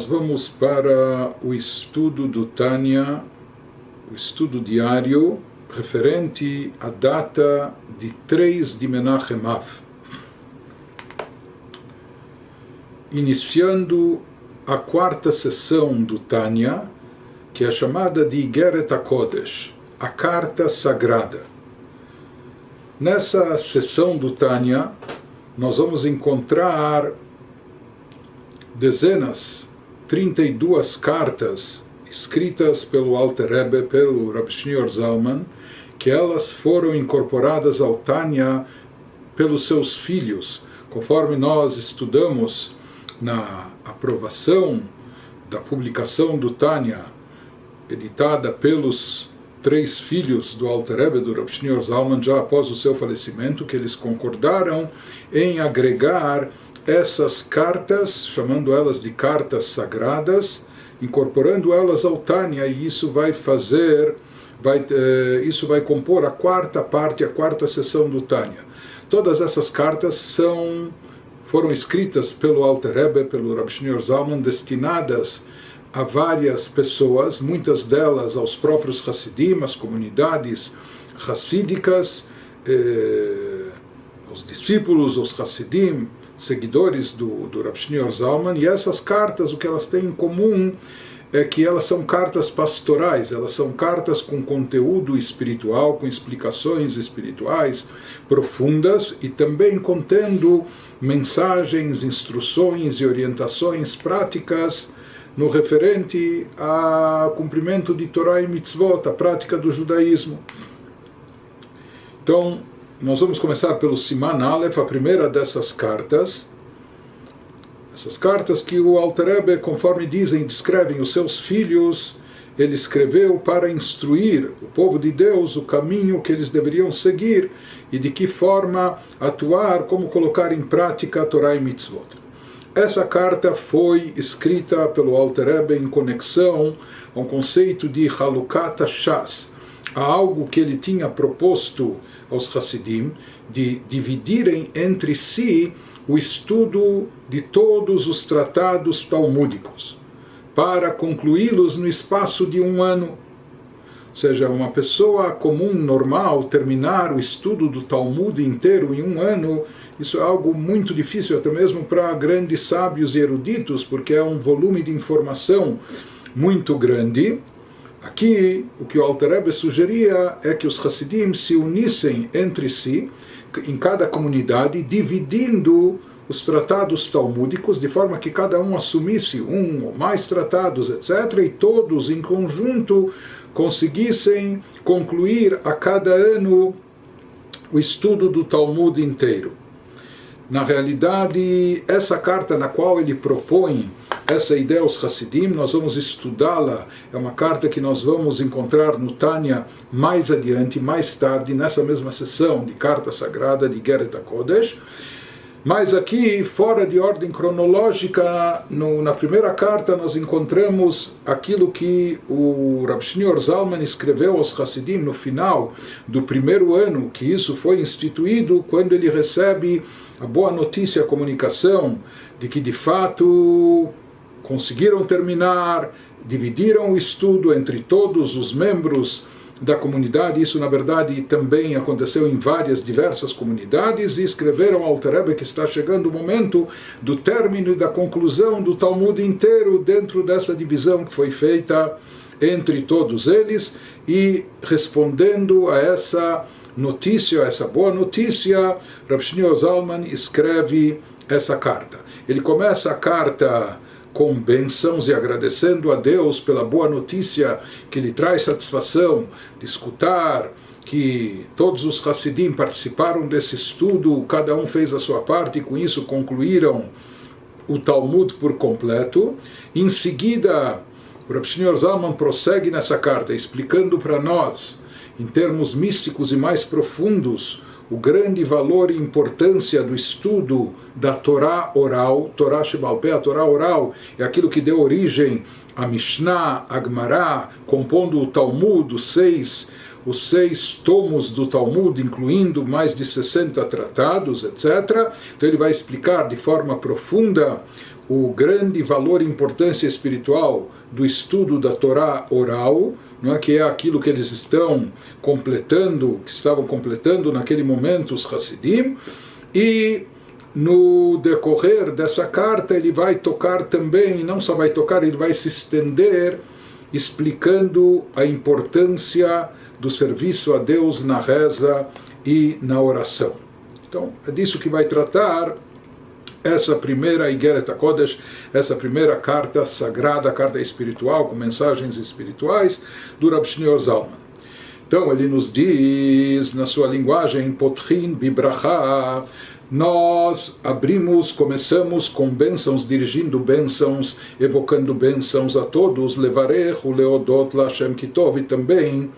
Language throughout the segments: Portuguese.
nós vamos para o estudo do Tânia, o estudo diário, referente à data de 3 de Menachem Av. Iniciando a quarta sessão do Tânia, que é chamada de Igeret HaKodesh, a Carta Sagrada. Nessa sessão do Tânia, nós vamos encontrar dezenas, 32 cartas escritas pelo Alter Rebbe, pelo Rabbi Shneur Zalman, que elas foram incorporadas ao Tânia pelos seus filhos, conforme nós estudamos na aprovação da publicação do Tânia, editada pelos 3 filhos do Alter Rebbe, do Rabbi Shneur Zalman, já após o seu falecimento, que eles concordaram em agregar essas cartas, chamando elas de cartas sagradas, incorporando elas ao Tânia, e isso vai compor a quarta parte, a quarta sessão do Tânia. Todas essas cartas foram escritas pelo Alter Rebbe, pelo Rabbi Shneur Zalman, destinadas a várias pessoas, muitas delas aos próprios Hassidim, às comunidades hassídicas, aos discípulos, aos Hassidim, seguidores do Rabbi Shneur Zalman. E essas cartas, o que elas têm em comum é que elas são cartas pastorais, elas são cartas com conteúdo espiritual, com explicações espirituais profundas e também contendo mensagens, instruções e orientações práticas no referente ao cumprimento de Torá e Mitzvot, a prática do judaísmo. Então, nós vamos começar pelo Siman Aleph, a primeira dessas cartas. Essas cartas que o Alter Rebbe, conforme descrevem os seus filhos, ele escreveu para instruir o povo de Deus o caminho que eles deveriam seguir e de que forma atuar, como colocar em prática a Torá e Mitzvot. Essa carta foi escrita pelo Alter Rebbe em conexão ao conceito de Halukat HaShas, a algo que ele tinha proposto aos Hassidim, de dividirem entre si o estudo de todos os tratados talmúdicos, para concluí-los no espaço de 1 ano. Ou seja, uma pessoa comum, normal, terminar o estudo do Talmud inteiro em 1 ano, isso é algo muito difícil, até mesmo para grandes sábios e eruditos, porque é um volume de informação muito grande. Aqui, o que o Alter Rebbe sugeria é que os Hassidim se unissem entre si, em cada comunidade, dividindo os tratados talmúdicos, de forma que cada um assumisse um ou mais tratados, etc., e todos, em conjunto, conseguissem concluir a cada ano o estudo do Talmud inteiro. Na realidade, essa carta na qual ele propõe essa ideia aos Hassidim, nós vamos estudá-la, é uma carta que nós vamos encontrar no Tânia mais adiante, mais tarde, nessa mesma sessão de Carta Sagrada de Igeret HaKodesh. Mas aqui, fora de ordem cronológica, na primeira carta nós encontramos aquilo que o Rabbi Shneur Zalman escreveu aos Hassidim no final do primeiro ano, que isso foi instituído, quando ele recebe a boa notícia, a comunicação, de que de fato conseguiram terminar, dividiram o estudo entre todos os membros da comunidade. Isso, na verdade, também aconteceu em diversas comunidades, e escreveram ao Alter Rebbe que está chegando o momento do término e da conclusão do Talmud inteiro dentro dessa divisão que foi feita entre todos eles. E respondendo a essa notícia, a essa boa notícia, Rabbi Shneur Zalman escreve essa carta. Ele começa a carta com bênçãos e agradecendo a Deus pela boa notícia que lhe traz satisfação de escutar que todos os Hassidim participaram desse estudo, cada um fez a sua parte e com isso concluíram o Talmud por completo. Em seguida, o Rabbi Shneur Zalman prossegue nessa carta explicando para nós, em termos místicos e mais profundos, o grande valor e importância do estudo da Torá oral. Torá Shebal Peh, a Torá oral, é aquilo que deu origem a Mishnah, a Gemara, compondo o Talmud, os seis tomos do Talmud, incluindo mais de 60 tratados, etc. Então ele vai explicar de forma profunda o grande valor e importância espiritual do estudo da Torá oral, não é, que é aquilo que eles estavam completando naquele momento os Hassidim, e no decorrer dessa carta ele vai tocar também, não só vai tocar, ele vai se estender explicando a importância do serviço a Deus na reza e na oração. Então é disso que vai tratar essa primeira Igeret HaKodesh, essa primeira carta sagrada, carta espiritual, com mensagens espirituais, do Rav Shneur Zalman. Então ele nos diz, na sua linguagem, Potchin Bibracha, nós começamos com bênçãos, dirigindo bênçãos, evocando bênçãos a todos, Levarech, Leodot, Lashem Kitov, e também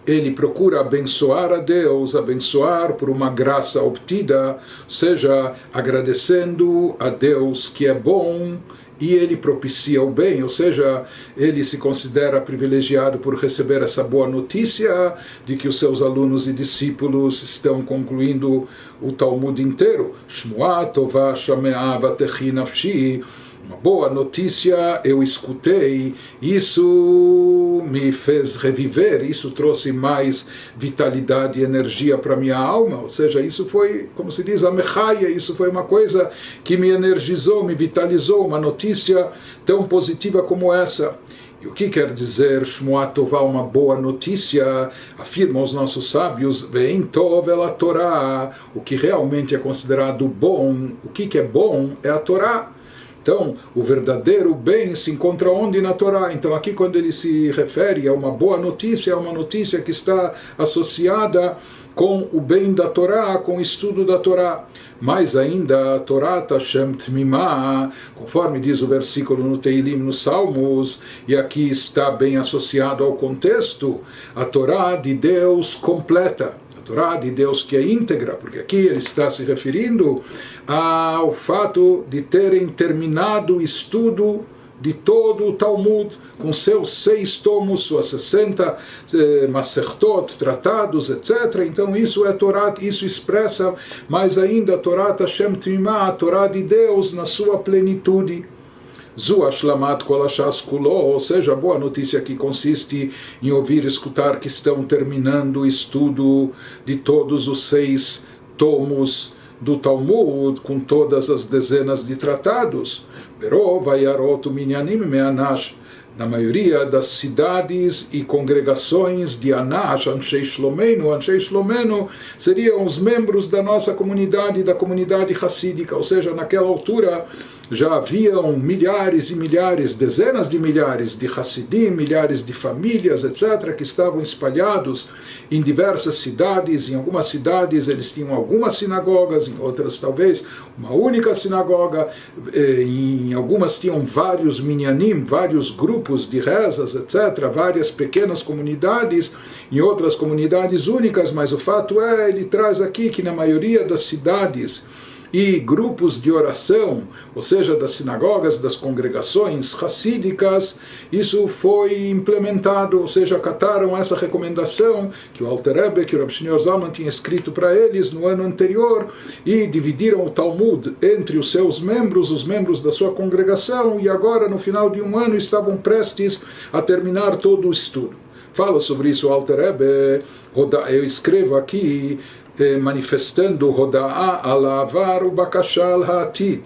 ele procura abençoar a Deus, abençoar por uma graça obtida, ou seja, agradecendo a Deus que é bom e ele propicia o bem, ou seja, ele se considera privilegiado por receber essa boa notícia de que os seus alunos e discípulos estão concluindo o Talmud inteiro. Shmuah tovah shame'ah vatechi nafshi. Uma boa notícia eu escutei, isso me fez reviver, isso trouxe mais vitalidade e energia para minha alma, ou seja, isso foi, como se diz, a mechaia, isso foi uma coisa que me energizou, me vitalizou, uma notícia tão positiva como essa. E o que quer dizer Shmuah Tová, uma boa notícia? Afirmam os nossos sábios, Ve'en Tov el Torá, o que realmente é considerado bom, o que é bom é a Torá. Então, o verdadeiro bem se encontra onde? Na Torá. Então, aqui quando ele se refere a uma boa notícia, é uma notícia que está associada com o bem da Torá, com o estudo da Torá. Mais ainda, a Torá Tashem Tmimah, conforme diz o versículo no Teilim, nos Salmos, e aqui está bem associado ao contexto, a Torá de Deus completa. A Torá de Deus que é íntegra, porque aqui ele está se referindo ao fato de terem terminado o estudo de todo o Talmud, com seus 6 tomos, suas 60 Masertot, tratados, etc. Então isso é Torá, isso expressa mais ainda a Torá Tashem Tmimah, a Torá de Deus na sua plenitude. Zu Ashlamat Kol Hashas Kulo, ou seja, a boa notícia que consiste em ouvir e escutar que estão terminando o estudo de todos os 6 tomos do Talmud, com todas as dezenas de tratados. Pero Vayarot Minyanim Me'anash, na maioria das cidades e congregações de Anash, Anshei Shlomenu seriam os membros da nossa comunidade, da comunidade hassídica, ou seja, naquela altura já haviam milhares e milhares, dezenas de milhares de Hassidim, milhares de famílias, etc., que estavam espalhados em diversas cidades. Em algumas cidades eles tinham algumas sinagogas, em outras talvez uma única sinagoga, em algumas tinham vários minyanim, vários grupos de rezas, etc., várias pequenas comunidades, em outras comunidades únicas, mas o fato é, ele traz aqui que na maioria das cidades e grupos de oração, ou seja, das sinagogas, das congregações hassídicas, isso foi implementado, ou seja, acataram essa recomendação que o Alter Rebbe, que o Rav Shneur Zalman tinha escrito para eles no ano anterior, e dividiram o Talmud entre os seus membros, os membros da sua congregação, e agora, no final de um ano, estavam prestes a terminar todo o estudo. Fala sobre isso o Alter Rebbe, eu escrevo aqui, manifestando Hoda'a al-Avar u'Bakashal ha'atid,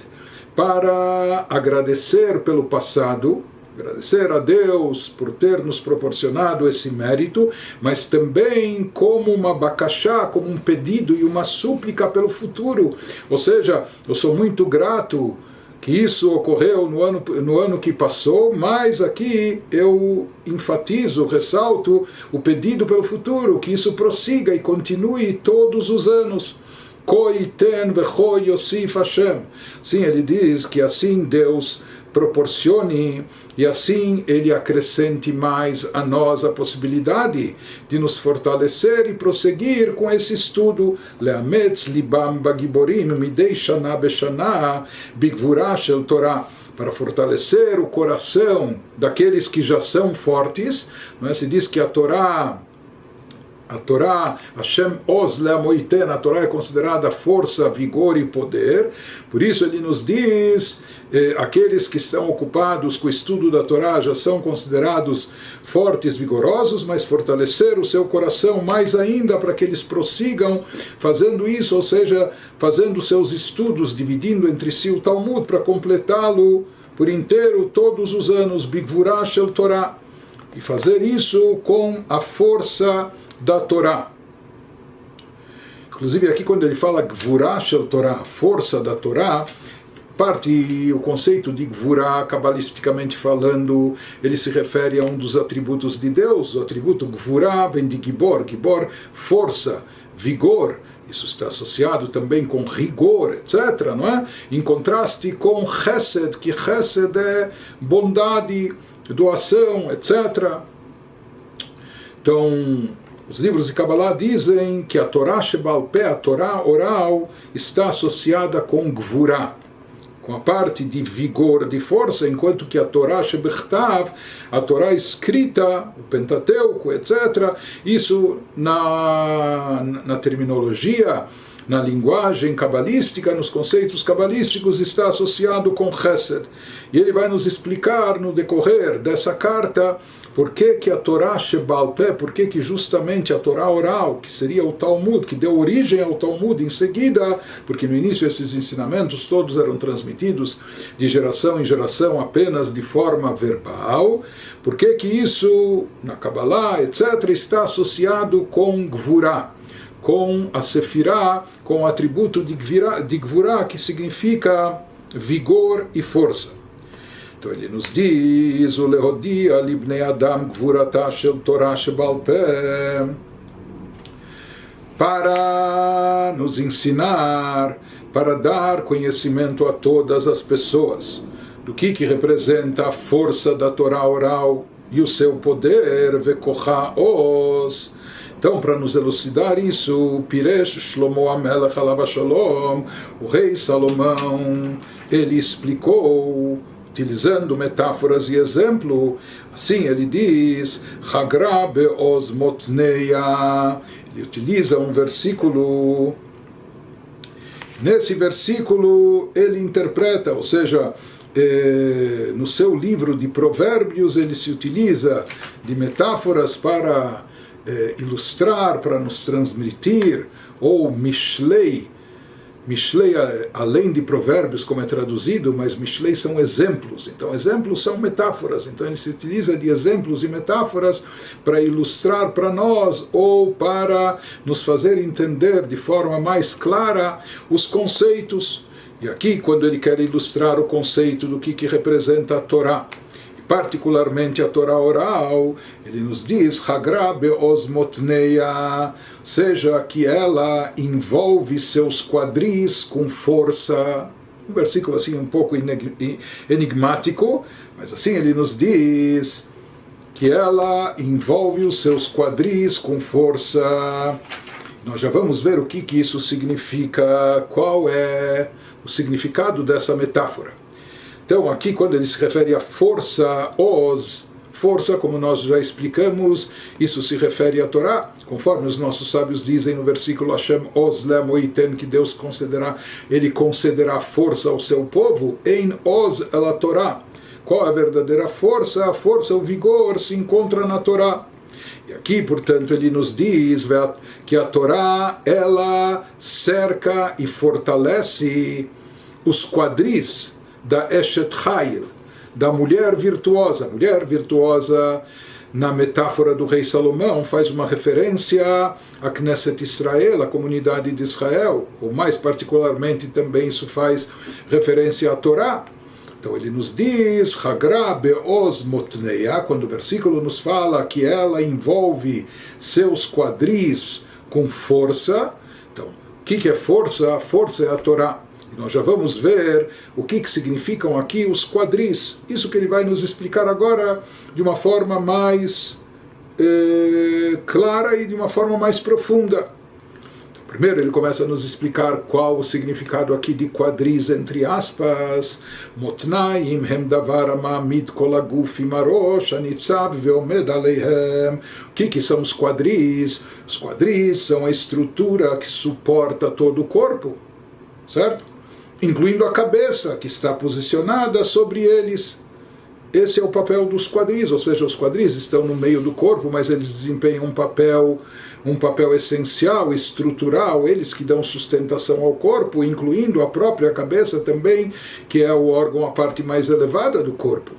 para agradecer pelo passado, agradecer a Deus por ter nos proporcionado esse mérito, mas também como uma bakashá, como um pedido e uma súplica pelo futuro. Ou seja, eu sou muito grato que isso ocorreu no ano que passou, mas aqui eu enfatizo, ressalto o pedido pelo futuro, que isso prossiga e continue todos os anos. Koiten vecho Yosif Hashem. Sim, ele diz que assim Deus proporcione e assim ele acrescente mais a nós a possibilidade de nos fortalecer e prosseguir com esse estudo. Leametz libam bagiborim midei shana beshana bigvura shel Torah, para fortalecer o coração daqueles que já são fortes. Não é? Se diz que a Torá A Torá, Hashem Oz Leamoiten, a Torá é considerada força, vigor e poder. Por isso ele nos diz, aqueles que estão ocupados com o estudo da Torá já são considerados fortes, vigorosos, mas fortalecer o seu coração mais ainda para que eles prossigam fazendo isso, ou seja, fazendo seus estudos, dividindo entre si o Talmud para completá-lo por inteiro todos os anos, Bigvurah Shel Torá, e fazer isso com a força da Torá. Inclusive aqui quando ele fala Gvurah Shel Torá, força da Torá, parte o conceito de Gvurah, cabalisticamente falando, ele se refere a um dos atributos de Deus. O atributo Gvurah vem de Gibor, Gibor, força, vigor. Isso está associado também com rigor, etc., não é? Em contraste com Chesed, que Chesed é bondade, doação, etc. Então, os livros de Kabbalah dizem que a Torá Shebal Pé, a Torá oral, está associada com Gvurah, com a parte de vigor, de força, enquanto que a Torá Shebechtav, a Torá escrita, o Pentateuco, etc., isso na terminologia, na linguagem cabalística, nos conceitos cabalísticos, está associado com Chesed. E ele vai nos explicar no decorrer dessa carta por que a Torá Shebal Pé, por que justamente a Torá oral, que seria o Talmud, que deu origem ao Talmud em seguida, porque no início esses ensinamentos todos eram transmitidos de geração em geração apenas de forma verbal, por que isso, na Kabbalah, etc., está associado com Gvurah, com a Sefirah, com o atributo de Gvurah, que significa vigor e força. Então ele nos diz, o Lehodia libnei Adam Gvurata shel Torah shebal peh, para nos ensinar, para dar conhecimento a todas as pessoas do que representa a força da Torá oral e o seu poder, vekocha os. Então, para nos elucidar isso, Piresh Shlomo HaMelech Alav Shalom, o rei Salomão, ele explicou, utilizando metáforas e exemplo, assim ele diz, Chagra be'oz motneia, ele utiliza um versículo, nesse versículo ele interpreta, ou seja, no seu livro de provérbios ele se utiliza de metáforas para ilustrar, para nos transmitir, ou Mishlei, além de provérbios como é traduzido, mas Mishlei são exemplos, então exemplos são metáforas, então ele se utiliza de exemplos e metáforas para ilustrar para nós, ou para nos fazer entender de forma mais clara os conceitos. E aqui, quando ele quer ilustrar o conceito do que representa a Torá, particularmente a Torá oral, ele nos diz, Hagra be'oz motneia, seja que ela envolve seus quadris com força. Um versículo assim um pouco enigmático, mas assim ele nos diz que ela envolve os seus quadris com força. Nós já vamos ver o que isso significa, qual é o significado dessa metáfora. Então, aqui, quando ele se refere à força, força, como nós já explicamos, isso se refere à Torá, conforme os nossos sábios dizem no versículo Hashem Oz Leamoiten, que Deus concederá força ao seu povo, Ein Oz ela Torá. Qual é a verdadeira força? A força, o vigor, se encontra na Torá. E aqui, portanto, ele nos diz que a Torá, ela cerca e fortalece os quadris da Eshet Chayil, da mulher virtuosa. A mulher virtuosa, na metáfora do rei Salomão, faz uma referência a Knesset Israel, a comunidade de Israel, ou mais particularmente também isso faz referência à Torá. Então ele nos diz, Hagra be'oz motneia, quando o versículo nos fala que ela envolve seus quadris com força. Então, o que é força? A força é a Torá. Nós já vamos ver o que significam aqui os quadris. Isso que ele vai nos explicar agora de uma forma mais clara e de uma forma mais profunda. Primeiro ele começa a nos explicar qual o significado aqui de quadris, entre aspas. Motnaim hem davar amamid kol haguf imarosh anitzav veomed aleihem. O que são os quadris? Os quadris são a estrutura que suporta todo o corpo, certo? Incluindo a cabeça, que está posicionada sobre eles. Esse é o papel dos quadris, ou seja, os quadris estão no meio do corpo, mas eles desempenham um papel essencial, estrutural, eles que dão sustentação ao corpo, incluindo a própria cabeça também, que é o órgão, a parte mais elevada do corpo.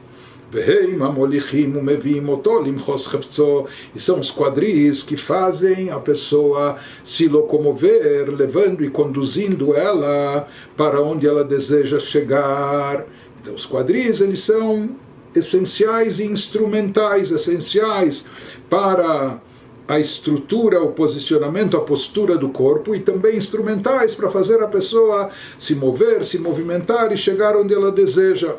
E são os quadris que fazem a pessoa se locomover, levando e conduzindo ela para onde ela deseja chegar. Então os quadris, eles são essenciais e instrumentais, essenciais para a estrutura, o posicionamento, a postura do corpo, e também instrumentais para fazer a pessoa se mover, se movimentar e chegar onde ela deseja.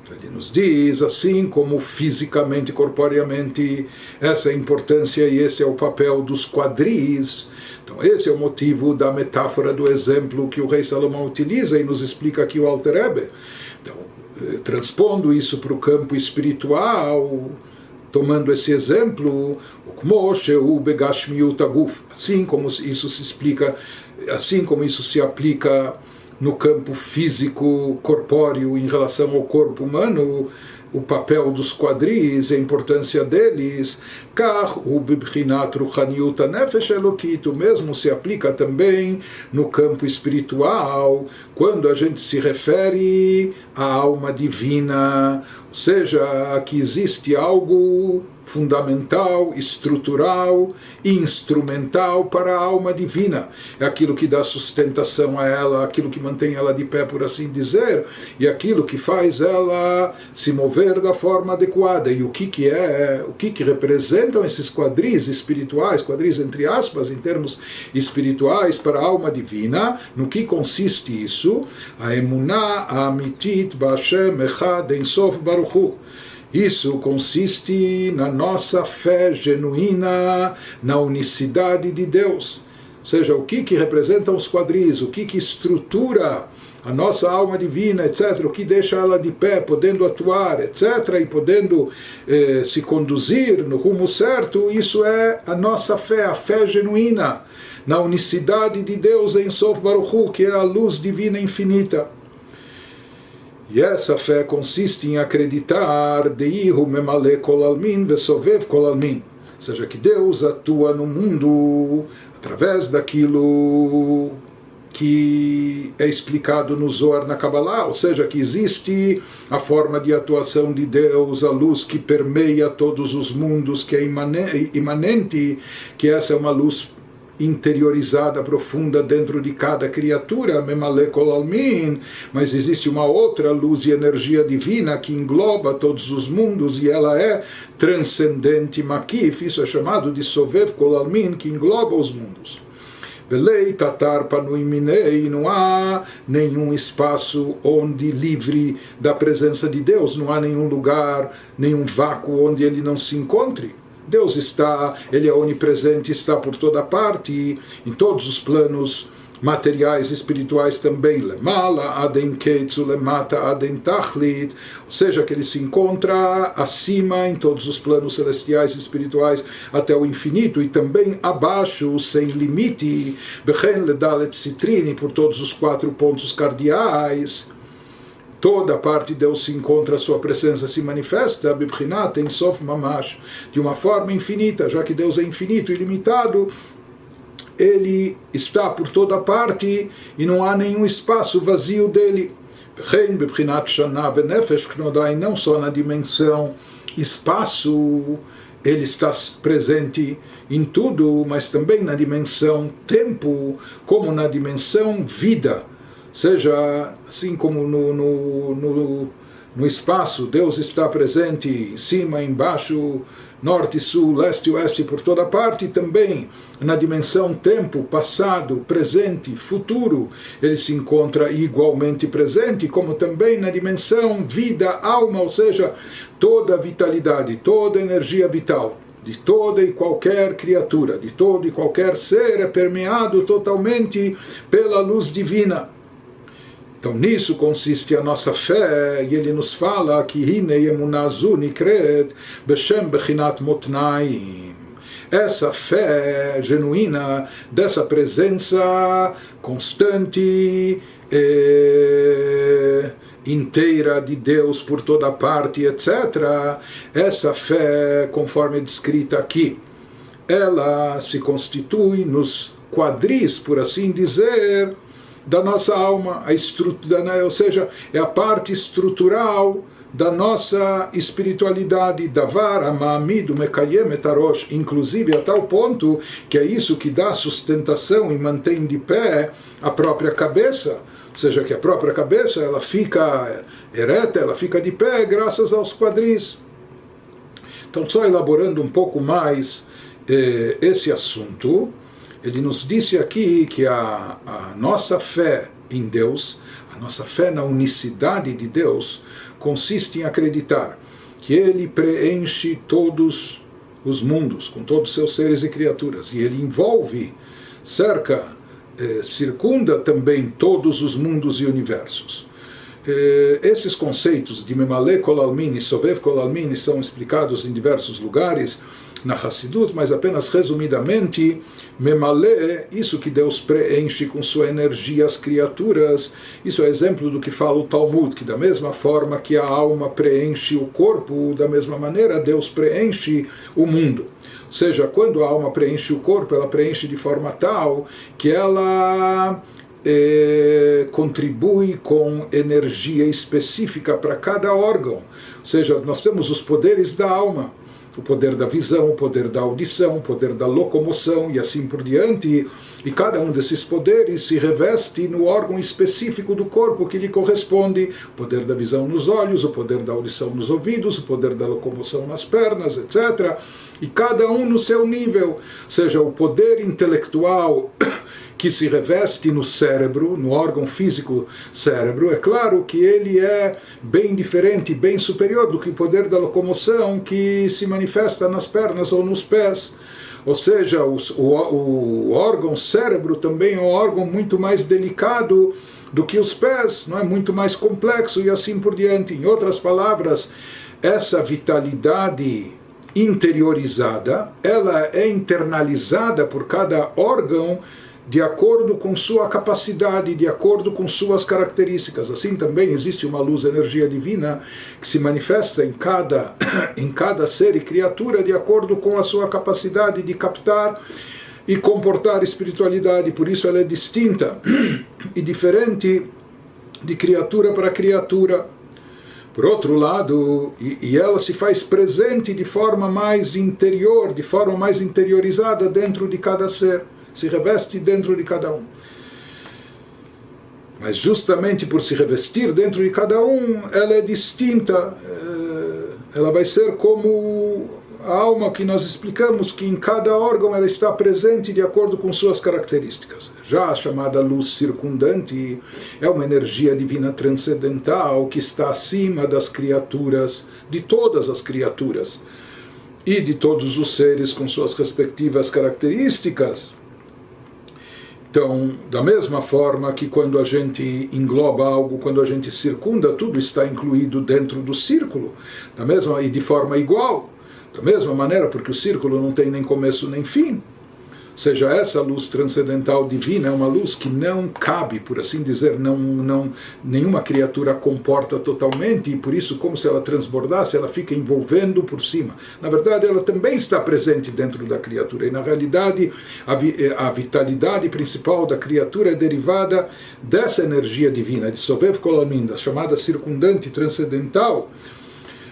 Então ele nos diz, assim como fisicamente, corporeamente, essa é a importância e esse é o papel dos quadris. Então esse é o motivo da metáfora do exemplo que o rei Salomão utiliza e nos explica aqui o Alter Rebbe. Então, transpondo isso para o campo espiritual, tomando esse exemplo, assim como isso se explica, assim como isso se aplica no campo físico, corpóreo, em relação ao corpo humano, o papel dos quadris, a importância deles, o mesmo se aplica também no campo espiritual, quando a gente se refere à alma divina, ou seja, que existe algo fundamental, estrutural e instrumental para a alma divina. É aquilo que dá sustentação a ela, aquilo que mantém ela de pé, por assim dizer, e aquilo que faz ela se mover da forma adequada. E o que representam esses quadris espirituais, quadris entre aspas, em termos espirituais para a alma divina? No que consiste isso? A emuná amitit b'Hashem echad ein sof baruch hu. Isso consiste na nossa fé genuína, na unicidade de Deus. Ou seja, o que representam os quadris, o que estrutura a nossa alma divina, etc., o que deixa ela de pé, podendo atuar, etc., e podendo se conduzir no rumo certo, isso é a nossa fé, a fé genuína, na unicidade de Deus em Sof Baruch Hu, que é a luz divina infinita. E essa fé consiste em acreditar Deihu memale kol almin vesovev kol almin, ou seja, que Deus atua no mundo através daquilo que é explicado no Zohar, na Kabbalah, ou seja, que existe a forma de atuação de Deus, a luz que permeia todos os mundos, que é imanente, que essa é uma luz interiorizada, profunda dentro de cada criatura, memale kol almin, mas existe uma outra luz e energia divina que engloba todos os mundos e ela é transcendente, makif, isso é chamado de sovev kol almin, que engloba os mundos. Velei tatar panui minei, não há nenhum espaço onde livre da presença de Deus, não há nenhum lugar, nenhum vácuo onde ele não se encontre. Deus está, ele é onipresente, está por toda parte, em todos os planos materiais e espirituais também, lemala aden keitzu lemata aden tachlit, ou seja, que ele se encontra acima em todos os planos celestiais e espirituais até o infinito, e também abaixo, sem limite, bechen ledalet citrini, por todos os 4 pontos cardeais. Toda parte de Deus se encontra, a sua presença se manifesta, bibchinat em sof mamash, de uma forma infinita, já que Deus é infinito e ilimitado, ele está por toda parte e não há nenhum espaço vazio dele. Não só na dimensão espaço, ele está presente em tudo, mas também na dimensão tempo, como na dimensão vida. Seja, assim como no espaço, Deus está presente em cima, embaixo, norte, sul, leste, oeste, por toda parte, também na dimensão tempo, passado, presente, futuro, ele se encontra igualmente presente, como também na dimensão vida, alma, ou seja, toda a vitalidade, toda a energia vital, de toda e qualquer criatura, de todo e qualquer ser, é permeado totalmente pela luz divina. Então nisso consiste a nossa fé, e ele nos fala que Hinei emunah zu nikret beshem bechinat motnaim. Essa fé genuína dessa presença constante, inteira de Deus por toda parte, etc. Essa fé, conforme é descrita aqui, ela se constitui nos quadris, por assim dizer, da nossa alma, ou seja, é a parte estrutural da nossa espiritualidade, davar amamidu mekayem etarosh, inclusive a tal ponto que é isso que dá sustentação e mantém de pé a própria cabeça, ou seja, que a própria cabeça ela fica ereta, ela fica de pé graças aos quadris. Então, só elaborando um pouco mais esse assunto, ele nos disse aqui que a nossa fé em Deus, a nossa fé na unicidade de Deus, consiste em acreditar que Ele preenche todos os mundos, com todos os seus seres e criaturas, e Ele envolve, circunda também todos os mundos e universos. Esses conceitos de Memale Kol Almin e Sovev Kol Almin são explicados em diversos lugares na Hassidut, mas apenas resumidamente, Memale, isso que Deus preenche com sua energia as criaturas, isso é exemplo do que fala o Talmud, que da mesma forma que a alma preenche o corpo, da mesma maneira Deus preenche o mundo. Ou seja, quando a alma preenche o corpo, ela preenche de forma tal que ela contribui com energia específica para cada órgão. Ou seja, nós temos os poderes da alma, o poder da visão, o poder da audição, o poder da locomoção e assim por diante, e cada um desses poderes se reveste no órgão específico do corpo que lhe corresponde, o poder da visão nos olhos, o poder da audição nos ouvidos, o poder da locomoção nas pernas, etc., e cada um no seu nível, ou seja, o poder intelectual que se reveste no cérebro, no órgão físico cérebro, é claro que ele é bem diferente, bem superior do que o poder da locomoção que se manifesta nas pernas ou nos pés. Ou seja, o órgão cérebro também é um órgão muito mais delicado do que os pés, não é? Muito mais complexo e assim por diante. Em outras palavras, essa vitalidade interiorizada, ela é internalizada por cada órgão de acordo com sua capacidade, de acordo com suas características. Assim também existe uma luz, energia divina, que se manifesta em cada ser e criatura de acordo com a sua capacidade de captar e comportar espiritualidade. Por isso ela é distinta e diferente de criatura para criatura. Por outro lado, e ela se faz presente de forma mais interior, de forma mais interiorizada dentro de cada ser, se reveste dentro de cada um. Mas justamente por se revestir dentro de cada um, ela é distinta, ela vai ser como a alma que nós explicamos, que em cada órgão ela está presente de acordo com suas características. Já a chamada luz circundante é uma energia divina transcendental que está acima das criaturas, de todas as criaturas, e de todos os seres com suas respectivas características. Então, da mesma forma que quando a gente engloba algo, quando a gente circunda, tudo está incluído dentro do círculo, e de forma igual, da mesma maneira, porque o círculo não tem nem começo nem fim. Ou seja, essa luz transcendental divina é uma luz que não cabe, por assim dizer, nenhuma criatura comporta totalmente, e por isso, como se ela transbordasse, ela fica envolvendo por cima. Na verdade, ela também está presente dentro da criatura, e na realidade, a vitalidade principal da criatura é derivada dessa energia divina, de Sovev Kol Almin, da chamada circundante transcendental.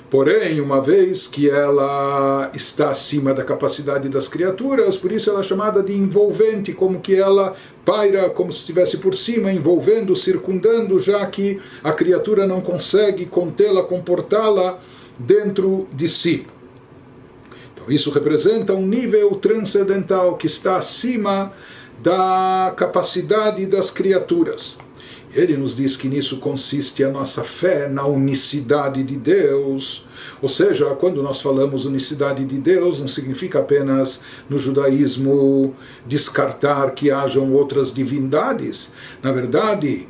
Porém, uma vez que ela está acima da capacidade das criaturas, por isso ela é chamada de envolvente, como que ela paira como se estivesse por cima, envolvendo, circundando, já que a criatura não consegue contê-la, comportá-la dentro de si. Então isso representa um nível transcendental que está acima da capacidade das criaturas. Ele nos diz que nisso consiste a nossa fé na unicidade de Deus. Ou seja, quando nós falamos unicidade de Deus, não significa apenas no judaísmo descartar que hajam outras divindades. Na verdade,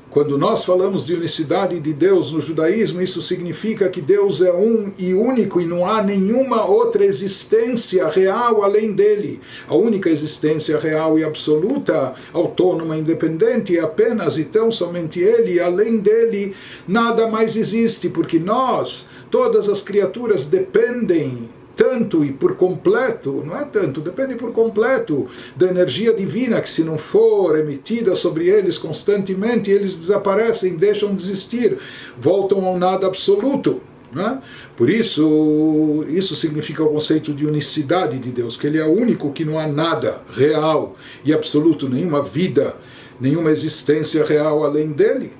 quando nós falamos de unicidade de Deus no judaísmo, isso significa que Deus é um e único e não há nenhuma outra existência real além dele. A única existência real e absoluta, autônoma e independente, é apenas e tão somente ele, e além dele nada mais existe, porque nós, todas as criaturas, dependem tanto e por completo, não é tanto, depende por completo da energia divina, que se não for emitida sobre eles constantemente, eles desaparecem, deixam de existir, voltam ao nada absoluto. Não é? Por isso, isso significa o conceito de unicidade de Deus, que ele é o único, que não há nada real e absoluto, nenhuma vida, nenhuma existência real além dele.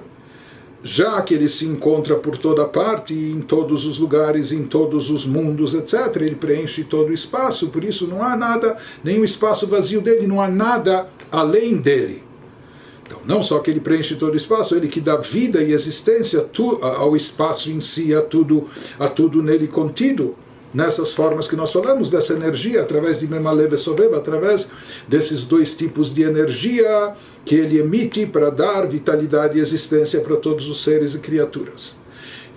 Já que ele se encontra por toda parte, em todos os lugares, em todos os mundos, etc., ele preenche todo o espaço, por isso não há nada, nenhum espaço vazio dele, não há nada além dele. Então, não só que ele preenche todo o espaço, ele que dá vida e existência ao espaço em si, a tudo nele contido. Nessas formas que nós falamos, dessa energia, através de Memale Vesoveb, através desses dois tipos de energia que ele emite para dar vitalidade e existência para todos os seres e criaturas.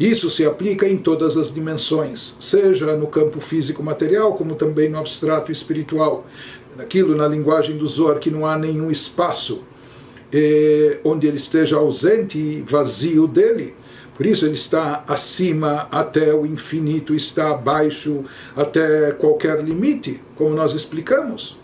Isso se aplica em todas as dimensões, seja no campo físico material, como também no abstrato espiritual. Naquilo, na linguagem do Zohar, que não há nenhum espaço onde ele esteja ausente e vazio dele. Por isso ele está acima até o infinito, está abaixo até qualquer limite, como nós explicamos.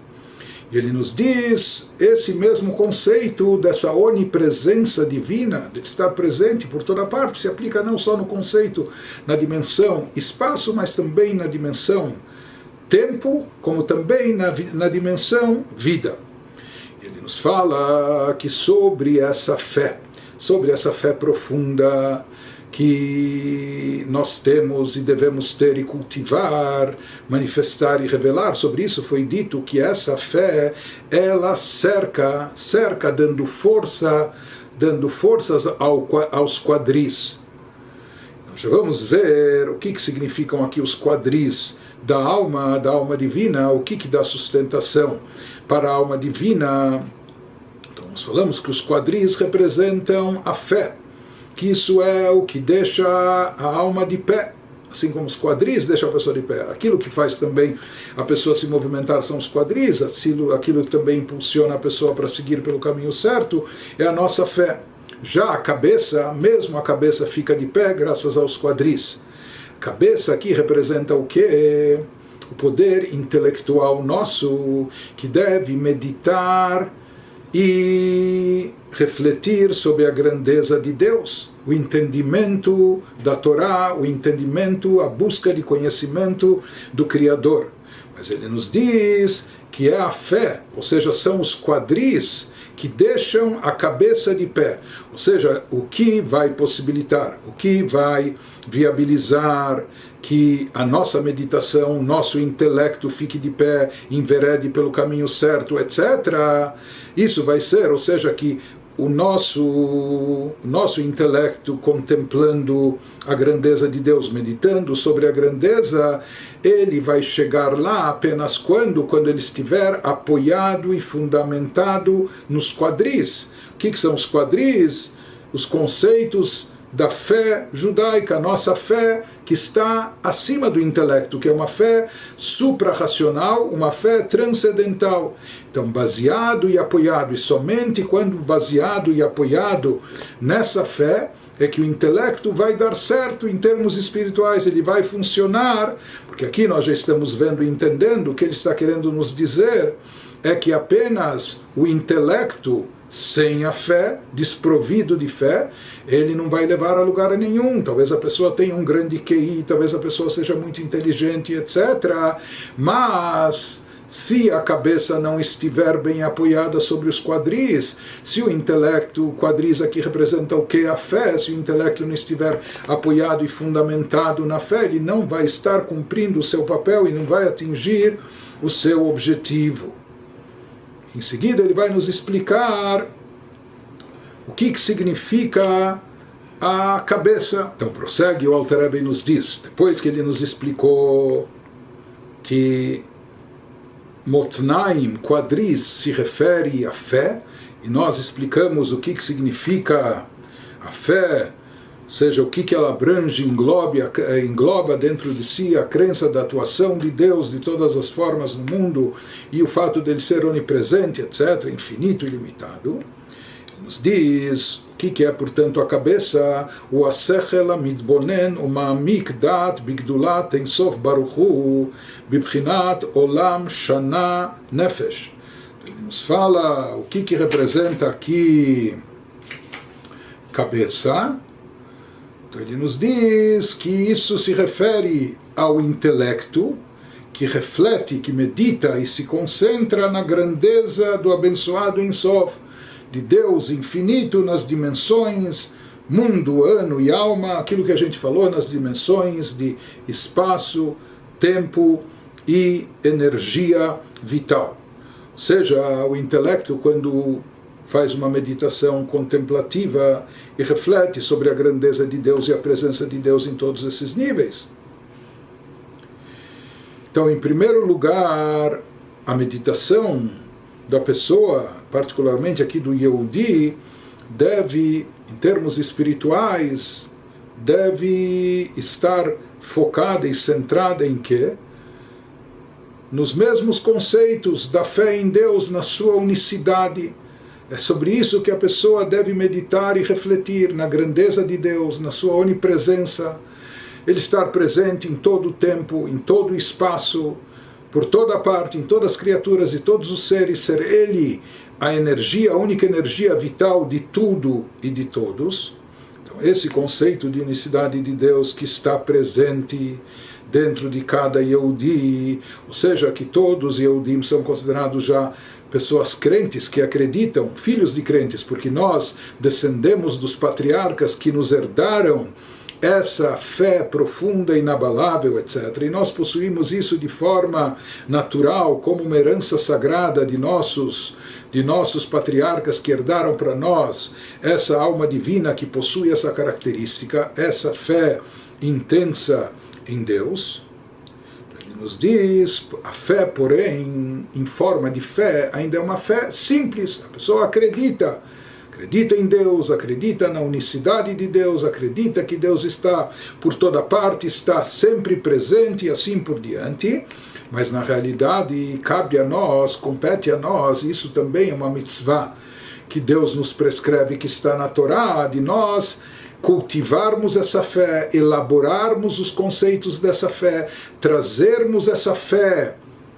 E ele nos diz esse mesmo conceito dessa onipresença divina, de estar presente por toda parte, se aplica não só no conceito na dimensão espaço, mas também na dimensão tempo, como também na dimensão vida. Ele nos fala que sobre essa fé profunda que nós temos e devemos ter e cultivar, manifestar e revelar. Sobre isso foi dito que essa fé, ela cerca, dando forças aos quadris. Nós já vamos ver o que significam aqui os quadris da alma divina, o que dá sustentação para a alma divina. Então nós falamos que os quadris representam a fé, que isso é o que deixa a alma de pé, assim como os quadris deixam a pessoa de pé. Aquilo que faz também a pessoa se movimentar são os quadris, aquilo que também impulsiona a pessoa para seguir pelo caminho certo é a nossa fé. Já a cabeça, mesmo a cabeça fica de pé graças aos quadris. A cabeça aqui representa o quê? O poder intelectual nosso, que deve meditar e refletir sobre a grandeza de Deus, o entendimento da Torá, o entendimento, a busca de conhecimento do Criador. Mas ele nos diz que é a fé, ou seja, são os quadris que deixam a cabeça de pé, ou seja, o que vai possibilitar, o que vai viabilizar que a nossa meditação, nosso intelecto fique de pé, enverede pelo caminho certo, etc. Isso vai ser, ou seja, que o nosso intelecto contemplando a grandeza de Deus, meditando sobre a grandeza, ele vai chegar lá apenas quando ele estiver apoiado e fundamentado nos quadris. O que são os quadris? Os conceitos da fé judaica, nossa fé que está acima do intelecto, que é uma fé suprarracional, uma fé transcendental. Então, baseado e apoiado, e somente quando baseado e apoiado nessa fé, é que o intelecto vai dar certo em termos espirituais, ele vai funcionar, porque aqui nós já estamos vendo e entendendo o que ele está querendo nos dizer, é que apenas o intelecto sem a fé, desprovido de fé, ele não vai levar a lugar nenhum. Talvez a pessoa tenha um grande QI, talvez a pessoa seja muito inteligente, etc. Mas se a cabeça não estiver bem apoiada sobre os quadris, se o intelecto, quadris aqui representa o que? A fé. Se o intelecto não estiver apoiado e fundamentado na fé, ele não vai estar cumprindo o seu papel e não vai atingir o seu objetivo. Em seguida ele vai nos explicar o que significa a cabeça. Então prossegue, o Alter Rebbe nos diz, depois que ele nos explicou que Motnaim, quadris, se refere à fé, e nós explicamos o que significa a fé, ou seja, o que ela abrange, engloba dentro de si a crença da atuação de Deus de todas as formas no mundo, e o fato dele ser onipresente, etc., infinito e ilimitado. Nos diz o que é, portanto, a cabeça, o asechel amidbonen uma'amik dat bigdulat ein sof baruch hu bibchinat olam shana nefesh. Ele nos fala o que representa aqui cabeça. Então ele nos diz que isso se refere ao intelecto que reflete, que medita e se concentra na grandeza do abençoado Ein Sof, de Deus infinito nas dimensões mundo, ano e alma, aquilo que a gente falou nas dimensões de espaço, tempo e energia vital. Ou seja, o intelecto, quando faz uma meditação contemplativa e reflete sobre a grandeza de Deus e a presença de Deus em todos esses níveis. Então, em primeiro lugar, a meditação da pessoa, particularmente aqui do Yehudi, deve, em termos espirituais, deve estar focada e centrada em quê? Nos mesmos conceitos da fé em Deus, na sua unicidade. É sobre isso que a pessoa deve meditar e refletir, na grandeza de Deus, na sua onipresença, ele estar presente em todo o tempo, em todo o espaço, por toda parte, em todas as criaturas e todos os seres, ser ele a energia, a única energia vital de tudo e de todos. Então, esse conceito de unicidade de Deus que está presente dentro de cada Yehudi, ou seja, que todos os Yehudim são considerados já pessoas crentes, que acreditam, filhos de crentes, porque nós descendemos dos patriarcas que nos herdaram essa fé profunda, inabalável, etc. E nós possuímos isso de forma natural, como uma herança sagrada de nossos patriarcas que herdaram para nós essa alma divina que possui essa característica, essa fé intensa em Deus. Ele nos diz, a fé, porém, em forma de fé, ainda é uma fé simples. A pessoa acredita em Deus, acredita na unicidade de Deus, acredita que Deus está por toda parte, está sempre presente e assim por diante, mas na realidade cabe a nós, compete a nós, isso também é uma mitzvah que Deus nos prescreve, que está na Torá, de nós cultivarmos essa fé, elaborarmos os conceitos dessa fé, trazermos essa fé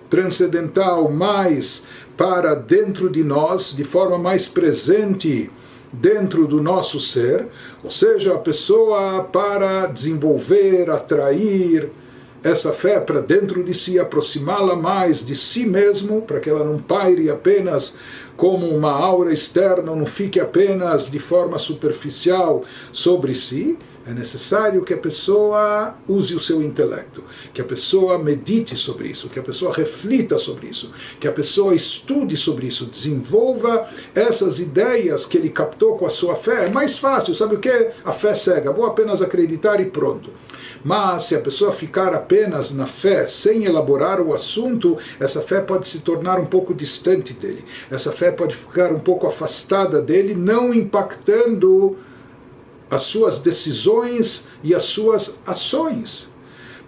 transcendental mais para dentro de nós, de forma mais presente dentro do nosso ser, ou seja, a pessoa para desenvolver, atrair essa fé para dentro de si, aproximá-la mais de si mesmo, para que ela não paire apenas como uma aura externa, não fique apenas de forma superficial sobre si. É necessário que a pessoa use o seu intelecto, que a pessoa medite sobre isso, que a pessoa reflita sobre isso, que a pessoa estude sobre isso, desenvolva essas ideias que ele captou com a sua fé. É mais fácil, sabe o que? A fé cega, vou apenas acreditar e pronto. Mas se a pessoa ficar apenas na fé, sem elaborar o assunto, essa fé pode se tornar um pouco distante dele, essa fé pode ficar um pouco afastada dele, não impactando as suas decisões e as suas ações.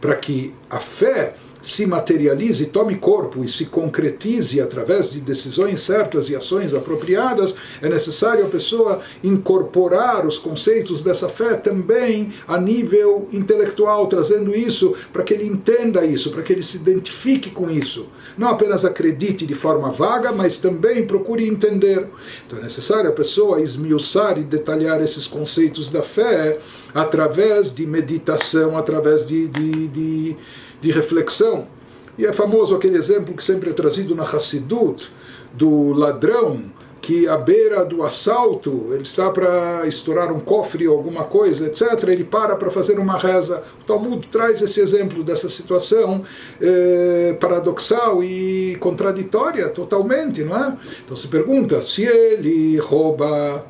Para que a fé se materialize, tome corpo e se concretize através de decisões certas e ações apropriadas, é necessário a pessoa incorporar os conceitos dessa fé também a nível intelectual, trazendo isso para que ele entenda isso, para que ele se identifique com isso. Não apenas acredite de forma vaga, mas também procure entender. Então é necessário a pessoa esmiuçar e detalhar esses conceitos da fé através de meditação, através de reflexão. E é famoso aquele exemplo que sempre é trazido na Hassidut, do ladrão que à beira do assalto, ele está para estourar um cofre ou alguma coisa, etc., ele para fazer uma reza. O Talmud traz esse exemplo dessa situação paradoxal e contraditória totalmente, não é? Então se pergunta, se ele rouba,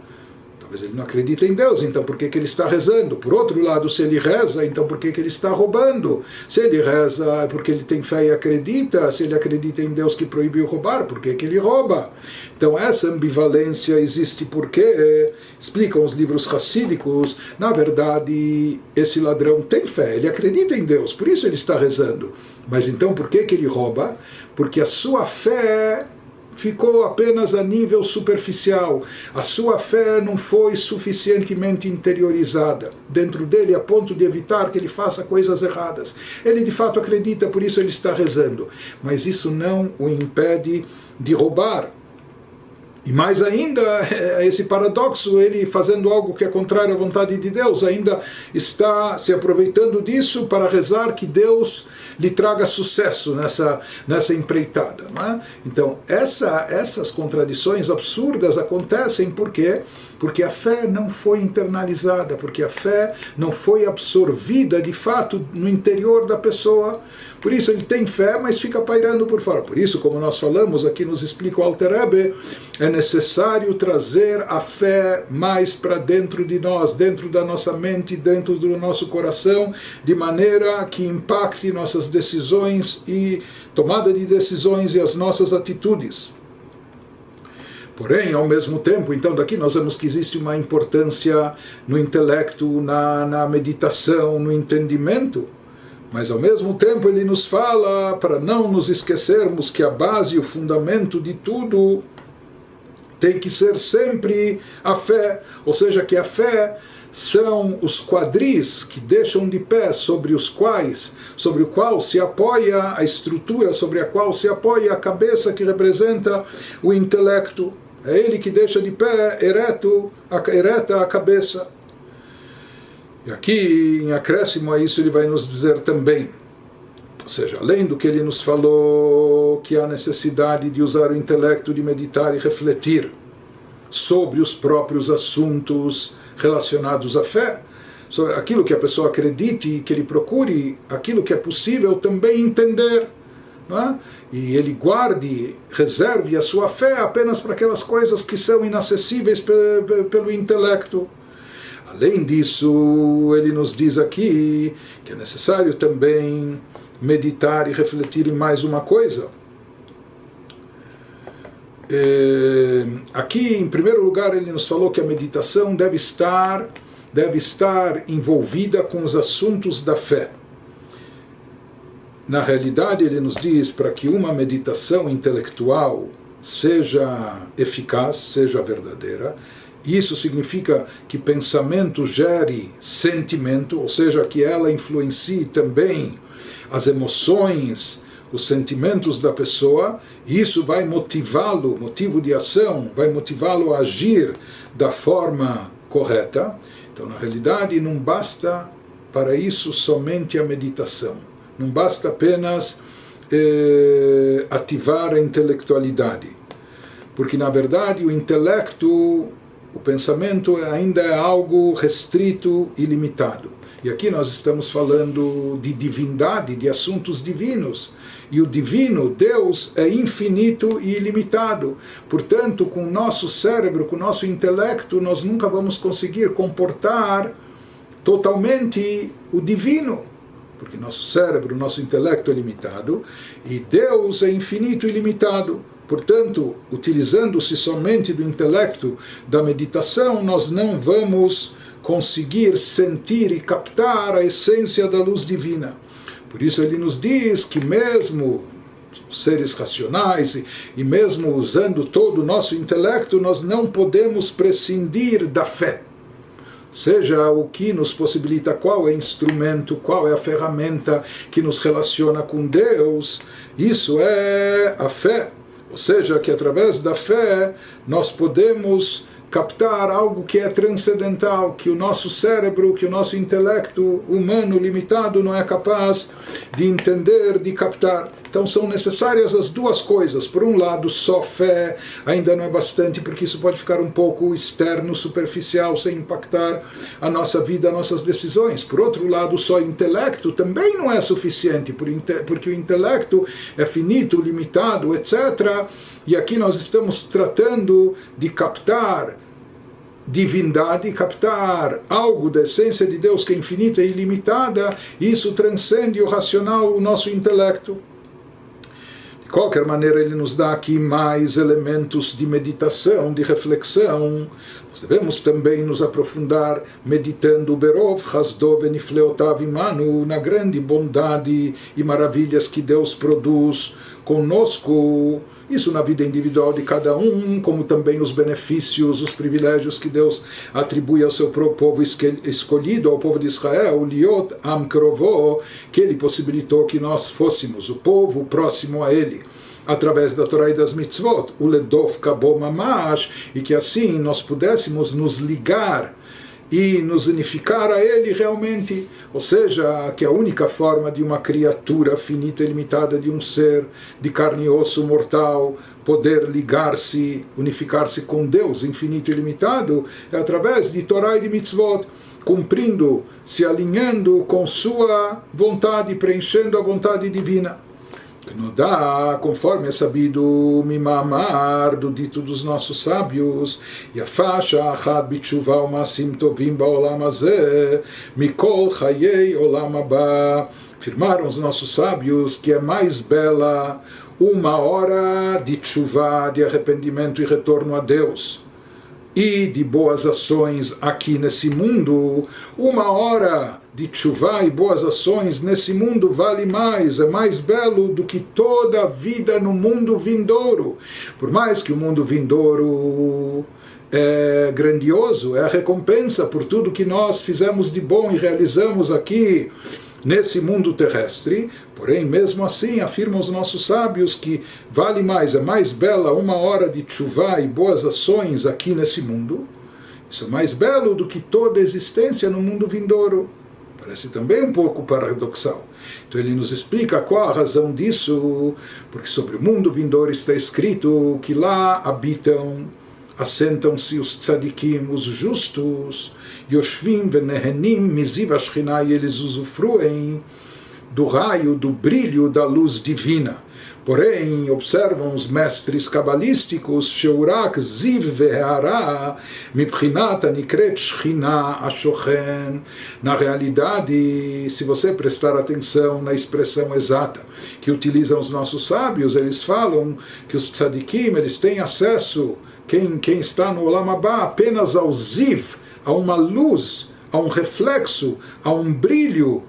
Talvez ele não acredita em Deus, então por que ele está rezando? Por outro lado, se ele reza, então por que ele está roubando? Se ele reza é porque ele tem fé e acredita, se ele acredita em Deus que proibiu roubar, por que ele rouba? Então essa ambivalência existe porque, explicam os livros racídicos, na verdade esse ladrão tem fé, ele acredita em Deus, por isso ele está rezando. Mas então por que ele rouba? Porque a sua fé ficou apenas a nível superficial. A sua fé não foi suficientemente interiorizada dentro dele a ponto de evitar que ele faça coisas erradas. Ele de fato acredita, por isso ele está rezando. Mas isso não o impede de roubar. E mais ainda, esse paradoxo, ele fazendo algo que é contrário à vontade de Deus, ainda está se aproveitando disso para rezar que Deus lhe traga sucesso nessa empreitada. Não é? Então, essas contradições absurdas acontecem por quê? Porque a fé não foi internalizada, porque a fé não foi absorvida de fato no interior da pessoa. Por isso ele tem fé, mas fica pairando por fora. Por isso, como nós falamos, aqui nos explica o Alter Rebbe, é necessário trazer a fé mais para dentro de nós, dentro da nossa mente, dentro do nosso coração, de maneira que impacte nossas decisões e tomada de decisões e as nossas atitudes. Porém, ao mesmo tempo, então daqui nós vemos que existe uma importância no intelecto, na meditação, no entendimento, mas ao mesmo tempo ele nos fala para não nos esquecermos que a base e o fundamento de tudo tem que ser sempre a fé, ou seja, que a fé são os quadris que deixam de pé sobre o qual se apoia a estrutura, sobre a qual se apoia a cabeça que representa o intelecto. É ele que deixa de pé ereta a cabeça. E aqui, em acréscimo a isso, ele vai nos dizer também, ou seja, além do que ele nos falou, que há necessidade de usar o intelecto, de meditar e refletir sobre os próprios assuntos relacionados à fé, sobre aquilo que a pessoa acredite e que ele procure, aquilo que é possível também entender, não é? E ele guarde, reserve a sua fé apenas para aquelas coisas que são inacessíveis pelo intelecto. Além disso, ele nos diz aqui que é necessário também meditar e refletir em mais uma coisa. Aqui, em primeiro lugar, ele nos falou que a meditação deve estar envolvida com os assuntos da fé. Na realidade, ele nos diz, para que uma meditação intelectual seja eficaz, seja verdadeira, isso significa que pensamento gere sentimento, ou seja, que ela influencie também as emoções, os sentimentos da pessoa, e isso vai motivá-lo, motivo de ação, vai motivá-lo a agir da forma correta. Então, na realidade, não basta para isso somente a meditação. Não basta apenas ativar a intelectualidade. Porque, na verdade, o intelecto, o pensamento ainda é algo restrito e limitado. E aqui nós estamos falando de divindade, de assuntos divinos. E o divino, Deus, é infinito e ilimitado. Portanto, com o nosso cérebro, com o nosso intelecto, nós nunca vamos conseguir comportar totalmente o divino. Porque nosso cérebro, nosso intelecto é limitado, e Deus é infinito e ilimitado. Portanto, utilizando-se somente do intelecto, da meditação, nós não vamos conseguir sentir e captar a essência da luz divina. Por isso ele nos diz que mesmo seres racionais e mesmo usando todo o nosso intelecto, nós não podemos prescindir da fé. Seja o que nos possibilita, qual é o instrumento, qual é a ferramenta que nos relaciona com Deus, isso é a fé. Ou seja, que através da fé nós podemos captar algo que é transcendental, que o nosso cérebro, que o nosso intelecto humano limitado não é capaz de entender, de captar. Então são necessárias as duas coisas. Por um lado, só fé ainda não é bastante, porque isso pode ficar um pouco externo, superficial, sem impactar a nossa vida, as nossas decisões. Por outro lado, só intelecto também não é suficiente, porque o intelecto é finito, limitado, etc. E aqui nós estamos tratando de captar divindade, captar algo da essência de Deus que é infinita e ilimitada, isso transcende o racional, o nosso intelecto. De qualquer maneira, ele nos dá aqui mais elementos de meditação, de reflexão. Nós devemos também nos aprofundar meditando Berov, Hasdov e Nifleotav Imanu, na grande bondade e maravilhas que Deus produz conosco. Isso na vida individual de cada um, como também os benefícios, os privilégios que Deus atribui ao seu povo escolhido, ao povo de Israel, Liot Am Krovo, que Ele possibilitou que nós fôssemos o povo próximo a Ele, através da Torá e das mitzvot, o Ledov Kabo Mamash, e que assim nós pudéssemos nos ligar e nos unificar a Ele realmente, ou seja, que a única forma de uma criatura finita e limitada, de um ser de carne e osso mortal, poder ligar-se, unificar-se com Deus infinito e limitado, é através de Torá e de mitzvot, cumprindo, se alinhando com sua vontade, preenchendo a vontade divina. Nodá, conforme é sabido, Mimamar, do dito dos nossos sábios, Yafasha Achad Bitshuva Umasim Tovim Baolam Hazeh, Mikol Chayei Olam Haba. Afirmaram os nossos sábios que é mais bela uma hora de tshuva, de arrependimento e retorno a Deus, e de boas ações aqui nesse mundo. Uma hora de tshuva e boas ações nesse mundo vale mais, é mais belo do que toda a vida no mundo vindouro. Por mais que o mundo vindouro é grandioso, é a recompensa por tudo que nós fizemos de bom e realizamos aqui nesse mundo terrestre, porém, mesmo assim, afirmam os nossos sábios que vale mais, é mais bela uma hora de tshuva e boas ações aqui nesse mundo. Isso é mais belo do que toda a existência no mundo vindouro. Parece também um pouco paradoxal. Então ele nos explica qual a razão disso, porque sobre o mundo vindouro está escrito que lá habitam, assentam-se os tzadikim, os justos, Yoshvim venehenim miziv ashchina, e eles usufruem do raio, do brilho da luz divina. Porém, observam os mestres cabalísticos, Sheurak ziv ve'ara mibchinat anikret shchina ashochen. Na realidade, se você prestar atenção na expressão exata que utilizam os nossos sábios, eles falam que os tzadikim, eles têm acesso, quem está no Olam Haba, apenas ao ziv, a uma luz, a um reflexo, a um brilho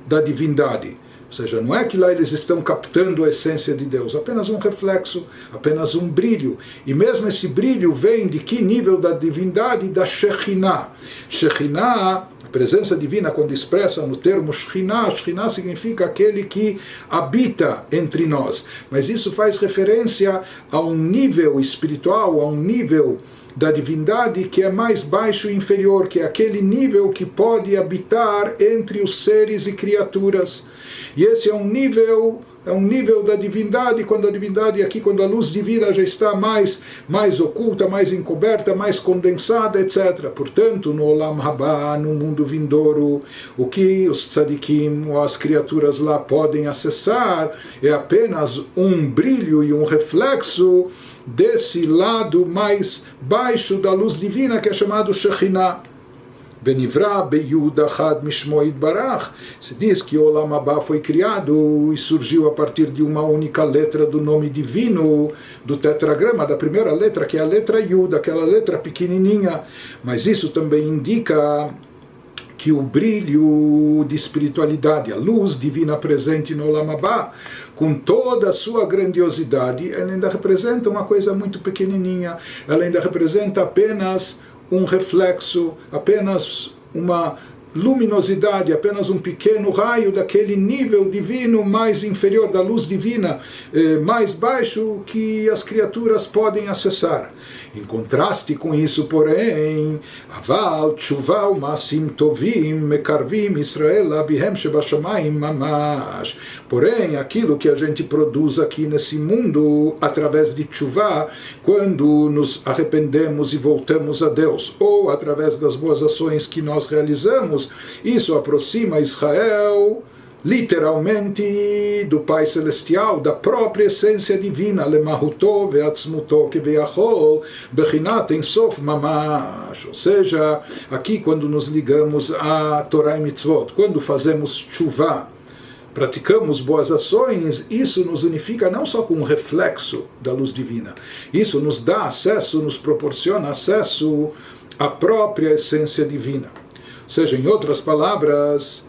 da divindade. Ou seja, não é que lá eles estão captando a essência de Deus, apenas um reflexo, apenas um brilho. E mesmo esse brilho vem de que nível da divindade? Da Shekhinah. Shekhinah, a presença divina, quando expressa no termo Shekhinah, Shekhinah significa aquele que habita entre nós. Mas isso faz referência a um nível espiritual, a um nível da divindade que é mais baixo e inferior, que é aquele nível que pode habitar entre os seres e criaturas. E esse é um nível da divindade, quando a divindade aqui, quando a luz divina já está mais oculta, mais encoberta, mais condensada, etc. Portanto, no Olam Haba, no mundo vindouro, o que os tzadikim, as criaturas lá podem acessar é apenas um brilho e um reflexo desse lado mais baixo da luz divina, que é chamado Shekhinah. Benivra beyud achad mishmo yitbarach. Se diz que o Olam Haba foi criado e surgiu a partir de uma única letra do nome divino, do tetragrama, da primeira letra, que é a letra Yud, aquela letra pequenininha. Mas isso também indica que o brilho de espiritualidade, a luz divina presente no Olam Haba, com toda a sua grandiosidade, ela ainda representa uma coisa muito pequenininha, ela ainda representa apenas um reflexo, apenas uma luminosidade, apenas um pequeno raio daquele nível divino mais inferior, da luz divina mais baixo que as criaturas podem acessar. Em contraste com isso, porém, Aval, Tshuva, Umasim Tovim, Mekarvim, Israel, Abihem Shebashamayim, Mamash. Porém, aquilo que a gente produz aqui nesse mundo, através de Tshuva, quando nos arrependemos e voltamos a Deus, ou através das boas ações que nós realizamos, isso aproxima Israel literalmente do Pai Celestial, da própria essência divina, lemahuto ve'atzmuto keve'achol bechinat en sof mamash. Ou seja, aqui quando nos ligamos a Torá e Mitzvot, quando fazemos tshuva, praticamos boas ações, isso nos unifica não só com um reflexo da luz divina, isso nos dá acesso, nos proporciona acesso à própria essência divina. Ou seja, em outras palavras,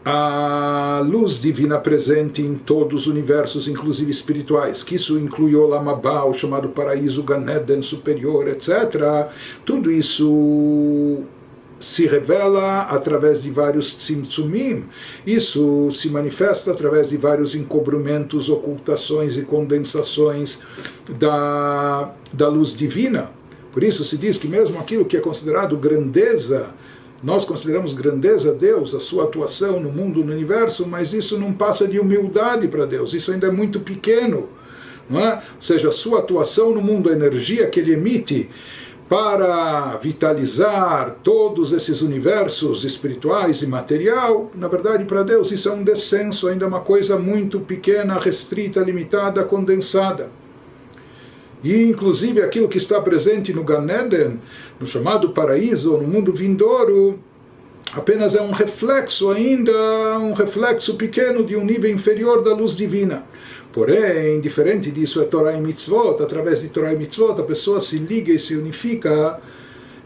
a luz divina presente em todos os universos, inclusive espirituais, que isso inclui o Olam Haba, o chamado paraíso Gan Eden superior, etc. Tudo isso se revela através de vários tzimtzumim. Isso se manifesta através de vários encobrimentos, ocultações e condensações da luz divina. Por isso se diz que mesmo aquilo que é considerado grandeza, nós consideramos grandeza a Deus, a sua atuação no mundo, no universo, mas isso não passa de humildade para Deus, isso ainda é muito pequeno, não é? Ou seja, a sua atuação no mundo, a energia que ele emite para vitalizar todos esses universos espirituais e material, na verdade para Deus isso é um descenso, ainda uma coisa muito pequena, restrita, limitada, condensada. E inclusive aquilo que está presente no Gan Eden, no chamado paraíso, no mundo vindouro, apenas é um reflexo ainda, um reflexo pequeno de um nível inferior da luz divina. Porém, diferente disso é Torá e Mitzvot. Através de Torá e Mitzvot a pessoa se liga e se unifica.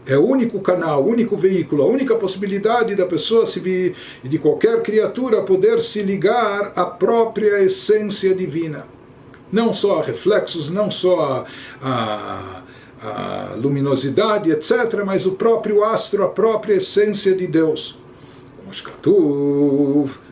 É o único canal, o único veículo, a única possibilidade da pessoa, de qualquer criatura, poder se ligar à própria essência divina. Não só a reflexos, não só a luminosidade, etc., mas o próprio astro, a própria essência de Deus.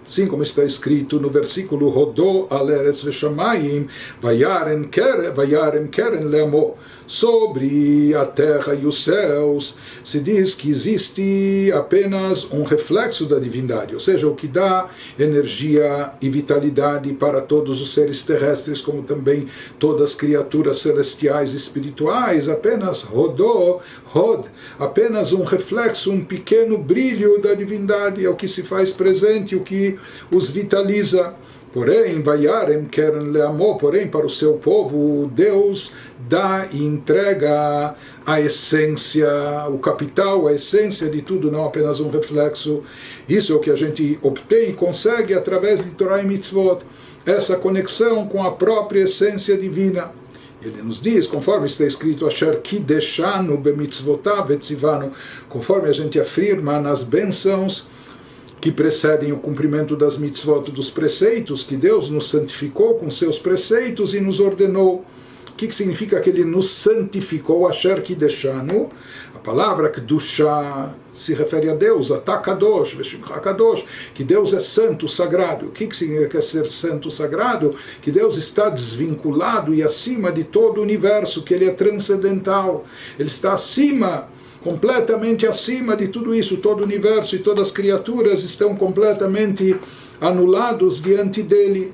Assim como está escrito no versículo Rodó al eretz veshamayim vayarem keren leamo, sobre a terra e os céus, se diz que existe apenas um reflexo da divindade, ou seja, o que dá energia e vitalidade para todos os seres terrestres, como também todas as criaturas celestiais e espirituais, apenas Rodó, apenas um reflexo, um pequeno brilho da divindade, é o que se faz presente, o que os vitaliza. Porém, Vayarem Keren Leamo, porém para o seu povo, Deus dá e entrega a essência, o capital, a essência de tudo, não apenas um reflexo. Isso é o que a gente obtém e consegue através de Torá e Mitzvot, essa conexão com a própria essência divina. Ele nos diz, conforme está escrito, Asher Kideshanu bemitzvotav etzivanu, conforme a gente afirma nas bênçãos que precedem o cumprimento das mitzvot, dos preceitos, que Deus nos santificou com seus preceitos e nos ordenou. O que significa que Ele nos santificou? Asher Kideshanu, a palavra Kedushá se refere a Deus, Atah Kadosh, Veshimcha Kadosh, que Deus é santo, sagrado. O que significa ser santo, sagrado? Que Deus está desvinculado e acima de todo o universo, que Ele é transcendental, Ele está acima, completamente acima de tudo isso, todo o universo e todas as criaturas estão completamente anulados diante dele.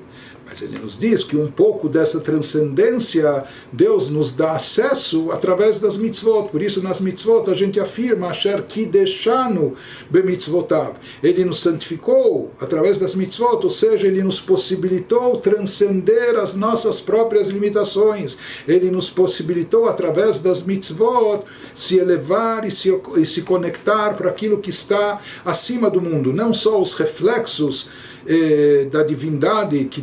Mas ele nos diz que um pouco dessa transcendência Deus nos dá acesso através das mitzvot. Por isso nas mitzvot a gente afirma Asher Kideshanu bemitzvotav. Ele nos santificou através das mitzvot, ou seja, ele nos possibilitou transcender as nossas próprias limitações. Ele nos possibilitou através das mitzvot se elevar e se conectar para aquilo que está acima do mundo. Não só os reflexos da divindade que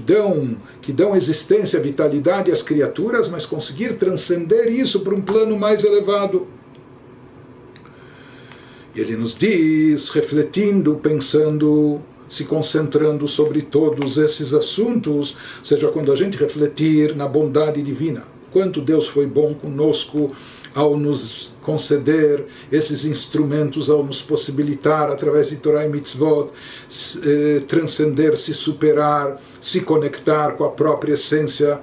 dão existência, vitalidade às criaturas, mas conseguir transcender isso para um plano mais elevado. Ele nos diz, refletindo, pensando, se concentrando sobre todos esses assuntos, ou seja, quando a gente refletir na bondade divina, quanto Deus foi bom conosco ao nos conceder esses instrumentos, ao nos possibilitar, através de Torá e Mitzvot, transcender, se superar, se conectar com a própria essência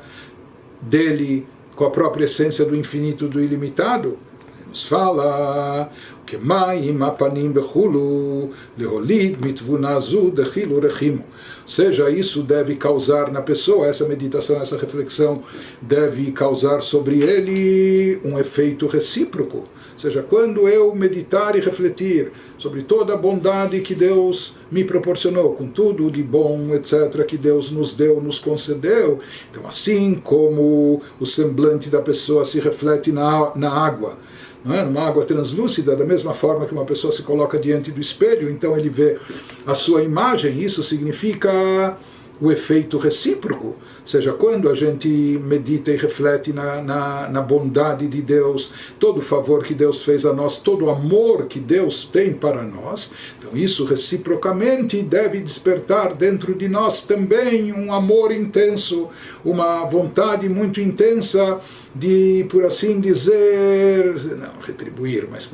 dele, com a própria essência do infinito, do ilimitado. Ele nos fala que Maim apanim bechulu leholid mitvunazu dechilu rechimu. Ou seja, isso deve causar na pessoa, essa meditação, essa reflexão, deve causar sobre ele um efeito recíproco. Ou seja, quando eu meditar e refletir sobre toda a bondade que Deus me proporcionou, com tudo de bom, etc., que Deus nos deu, nos concedeu, então assim como o semblante da pessoa se reflete na água, não é? Numa água translúcida, da mesma forma que uma pessoa se coloca diante do espelho, então ele vê a sua imagem, isso significa o efeito recíproco, ou seja, quando a gente medita e reflete na bondade de Deus, todo o favor que Deus fez a nós, todo o amor que Deus tem para nós, então isso reciprocamente deve despertar dentro de nós também um amor intenso, uma vontade muito intensa de, por assim dizer, não retribuir, mas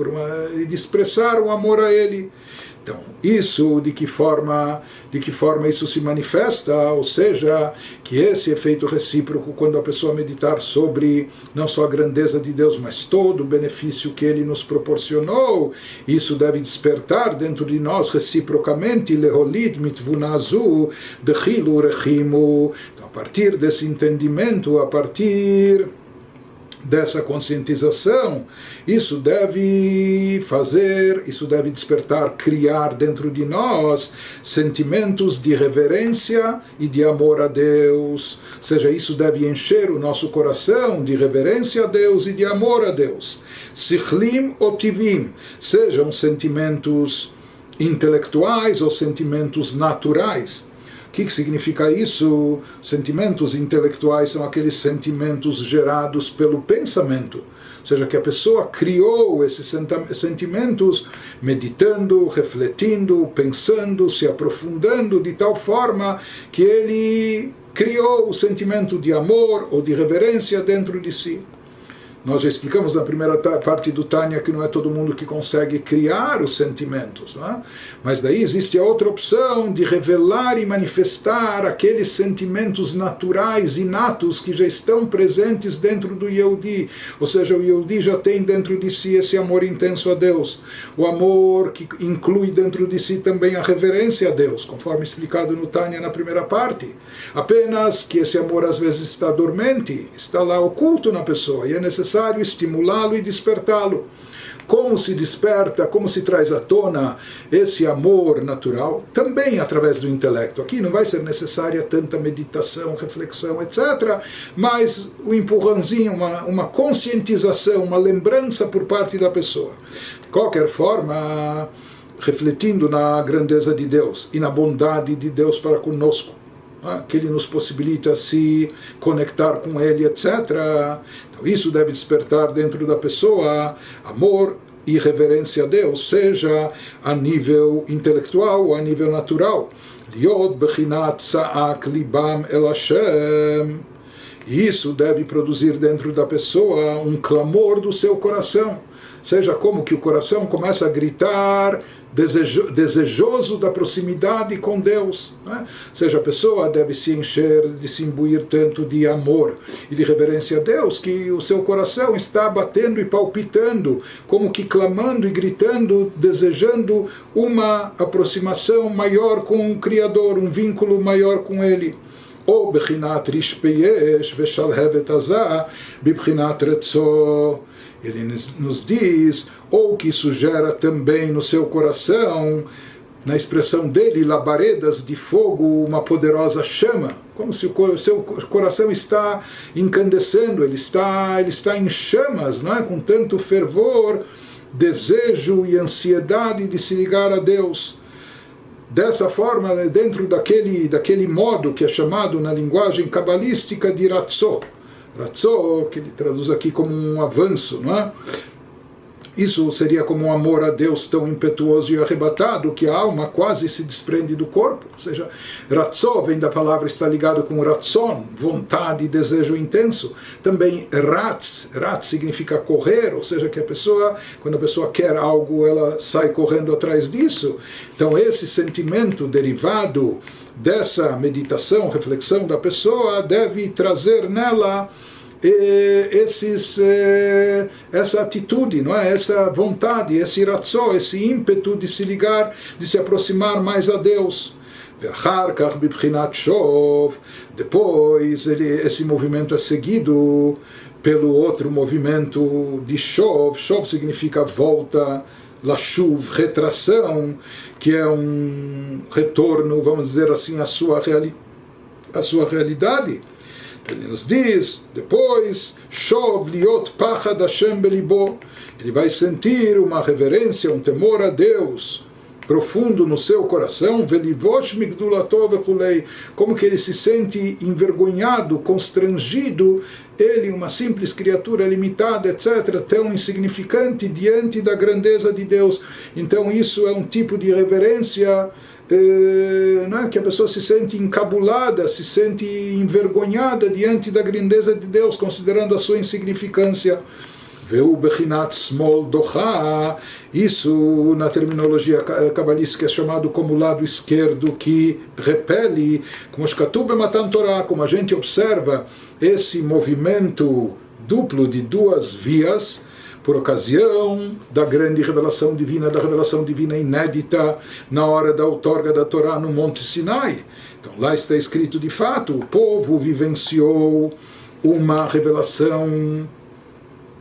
de expressar o amor a Ele. Então, isso, de que forma isso se manifesta, ou seja, que esse efeito recíproco, quando a pessoa meditar sobre não só a grandeza de Deus, mas todo o benefício que Ele nos proporcionou, isso deve despertar dentro de nós reciprocamente, leholit mitvunazu dechilu rechimu. Então, a partir desse entendimento, a partir dessa conscientização, isso deve despertar, criar dentro de nós sentimentos de reverência e de amor a Deus. Ou seja, isso deve encher o nosso coração de reverência a Deus e de amor a Deus. Sichlim otivim, sejam sentimentos intelectuais ou sentimentos naturais. O que significa isso? Sentimentos intelectuais são aqueles sentimentos gerados pelo pensamento. Ou seja, que a pessoa criou esses sentimentos meditando, refletindo, pensando, se aprofundando de tal forma que ele criou o sentimento de amor ou de reverência dentro de si. Nós já explicamos na primeira parte do Tânia que não é todo mundo que consegue criar os sentimentos, não é? Mas daí existe a outra opção de revelar e manifestar aqueles sentimentos naturais, inatos, que já estão presentes dentro do Yehudi. Ou seja, o Yehudi já tem dentro de si esse amor intenso a Deus. O amor que inclui dentro de si também a reverência a Deus, conforme explicado no Tânia na primeira parte. Apenas que esse amor às vezes está dormente, está lá oculto na pessoa, e é necessário estimulá-lo e despertá-lo. Como se desperta, como se traz à tona esse amor natural? Também através do intelecto. Aqui não vai ser necessária tanta meditação, reflexão, etc. Mas o empurrãozinho, uma conscientização, uma lembrança por parte da pessoa. De qualquer forma, refletindo na grandeza de Deus e na bondade de Deus para conosco, que Ele nos possibilita se conectar com Ele, etc. Então isso deve despertar dentro da pessoa amor e reverência a Deus, seja a nível intelectual ou a nível natural. Liot bechinat tza'ak libam el Hashem. E isso deve produzir dentro da pessoa um clamor do seu coração. Seja como que o coração começa a gritar, desejoso da proximidade com Deus, né? Ou seja, a pessoa deve se encher, de se imbuir tanto de amor e de reverência a Deus, que o seu coração está batendo e palpitando, como que clamando e gritando, desejando uma aproximação maior com o Criador, um vínculo maior com Ele. Ou bechinat rishpeyesh veshalhevet azah bibchinat retzo. Ele nos diz, ou que isso gera também no seu coração, na expressão dele, labaredas de fogo, uma poderosa chama, como se o seu coração está incandescendo, ele está em chamas, não é? Com tanto fervor, desejo e ansiedade de se ligar a Deus. Dessa forma, dentro daquele modo que é chamado na linguagem cabalística de Ratzó, que ele traduz aqui como um avanço, não é? Isso seria como um amor a Deus tão impetuoso e arrebatado que a alma quase se desprende do corpo. Ou seja, Ratzó vem da palavra, está ligado com Ratzon, vontade e desejo intenso. Também Ratz significa correr, ou seja, que quando a pessoa quer algo, ela sai correndo atrás disso. Então esse sentimento derivado dessa meditação, reflexão da pessoa, deve trazer nela essa atitude, não é? Essa vontade, esse ratzó, esse ímpeto de se ligar, de se aproximar mais a Deus. Depois esse movimento é seguido pelo outro movimento de Shov. Shov significa volta, Lashuv, retração, que é um retorno, vamos dizer assim, à sua realidade. Ele nos diz, depois, Shov liot pachad Hashem belibo, ele vai sentir uma reverência, um temor a Deus profundo no seu coração, velivosh migdulato vechulei, como que ele se sente envergonhado, constrangido, ele, uma simples criatura limitada, etc., tão insignificante diante da grandeza de Deus. Então isso é um tipo de reverência que a pessoa se sente encabulada, se sente envergonhada diante da grandeza de Deus, considerando a sua insignificância. Veu bechinat smol docha, isso na terminologia cabalística é chamado como lado esquerdo que repele, como shkatuv b'matan Torah, como a gente observa esse movimento duplo de duas vias, por ocasião da grande revelação divina, da revelação divina inédita na hora da outorga da Torá no Monte Sinai. Então lá está escrito de fato, o povo vivenciou uma revelação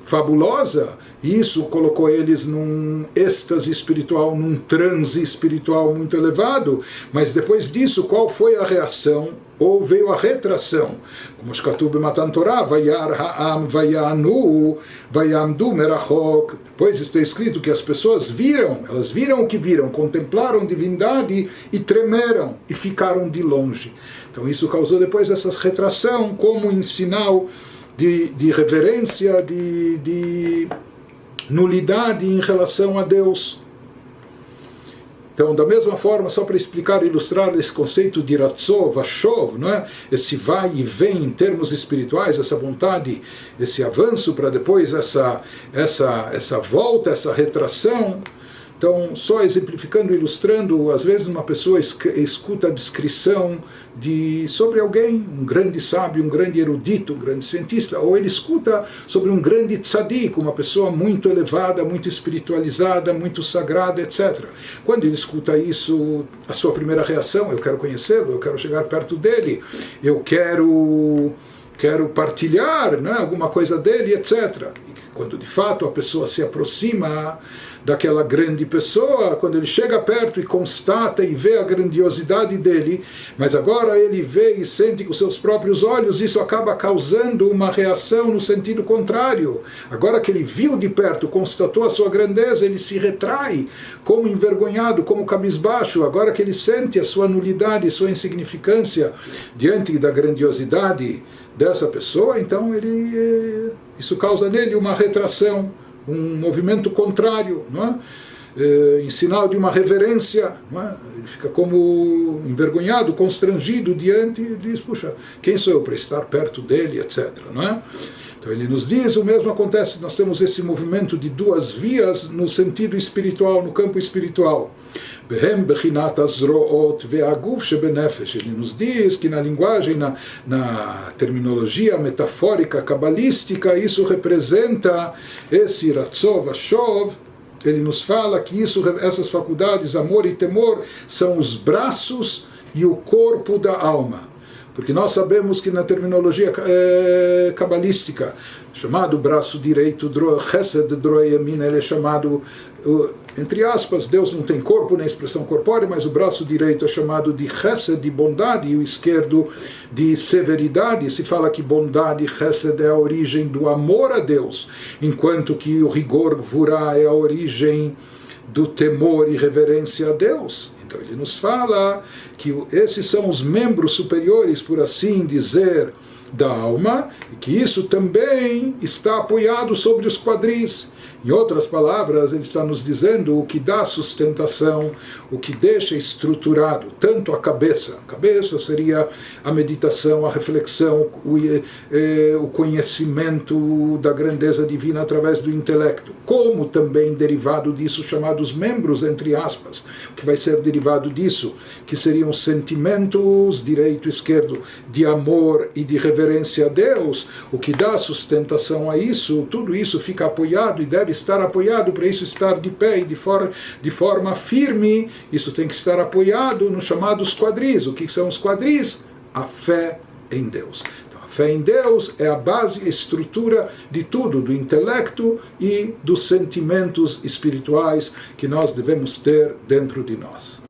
fabulosa, e isso colocou eles num êxtase espiritual, num transe espiritual muito elevado, mas depois disso, qual foi a reação? Ou veio a retração? Como Shkatuv b'matan Torah, vayar ha'am vayanu, vayamdu merachok. Depois está escrito que as pessoas elas viram o que viram, contemplaram divindade e tremeram, e ficaram de longe. Então isso causou depois essa retração como em sinal de reverência, de nulidade em relação a Deus. Então, da mesma forma, só para explicar e ilustrar esse conceito de Ratzov, Ashov, não é? Esse vai e vem em termos espirituais, essa vontade, esse avanço para depois essa volta, essa retração. Então, só exemplificando, ilustrando, às vezes uma pessoa escuta a descrição sobre alguém, um grande sábio, um grande erudito, um grande cientista, ou ele escuta sobre um grande tzadik, uma pessoa muito elevada, muito espiritualizada, muito sagrada, etc. Quando ele escuta isso, a sua primeira reação, eu quero conhecê-lo, eu quero chegar perto dele, eu quero partilhar, né, alguma coisa dele, etc. E quando de fato a pessoa se aproxima daquela grande pessoa, quando ele chega perto e constata e vê a grandiosidade dele, mas agora ele vê e sente com seus próprios olhos, isso acaba causando uma reação no sentido contrário. Agora que ele viu de perto, constatou a sua grandeza, ele se retrai como envergonhado, como cabisbaixo. Agora que ele sente a sua nulidade, sua insignificância diante da grandiosidade dessa pessoa, então isso causa nele uma retração, um movimento contrário, não é? Em sinal de uma reverência, não é? Ele fica como envergonhado, constrangido diante e diz, puxa, quem sou eu para estar perto dele, etc. Não é? Então ele nos diz, o mesmo acontece, nós temos esse movimento de duas vias no sentido espiritual, no campo espiritual. Ele nos diz que na linguagem, na terminologia metafórica, cabalística, isso representa esse Ratzov, Ashov. Ele nos fala que essas faculdades, amor e temor, são os braços e o corpo da alma. Porque nós sabemos que na terminologia cabalística, chamado braço direito, Chesed Droi Yamin, ele é chamado, entre aspas, Deus não tem corpo nem expressão corpórea, mas o braço direito é chamado de Chesed, de bondade, e o esquerdo de severidade. Se fala que bondade, Chesed, é a origem do amor a Deus, enquanto que o rigor, Gvurá, é a origem do temor e reverência a Deus. Então ele nos fala que esses são os membros superiores, por assim dizer, da alma, e que isso também está apoiado sobre os quadris. Em outras palavras, ele está nos dizendo o que dá sustentação, o que deixa estruturado tanto a cabeça. A cabeça seria a meditação, a reflexão, o conhecimento da grandeza divina através do intelecto, como também derivado disso, chamados membros, entre aspas, o que vai ser derivado disso, que seriam sentimentos, direito e esquerdo, de amor e de reverência a Deus, o que dá sustentação a isso, tudo isso fica apoiado e deve estar apoiado, para isso estar de pé e de forma firme. Isso tem que estar apoiado nos chamados quadris. O que são os quadris? A fé em Deus. Então, a fé em Deus é a base e estrutura de tudo, do intelecto e dos sentimentos espirituais que nós devemos ter dentro de nós.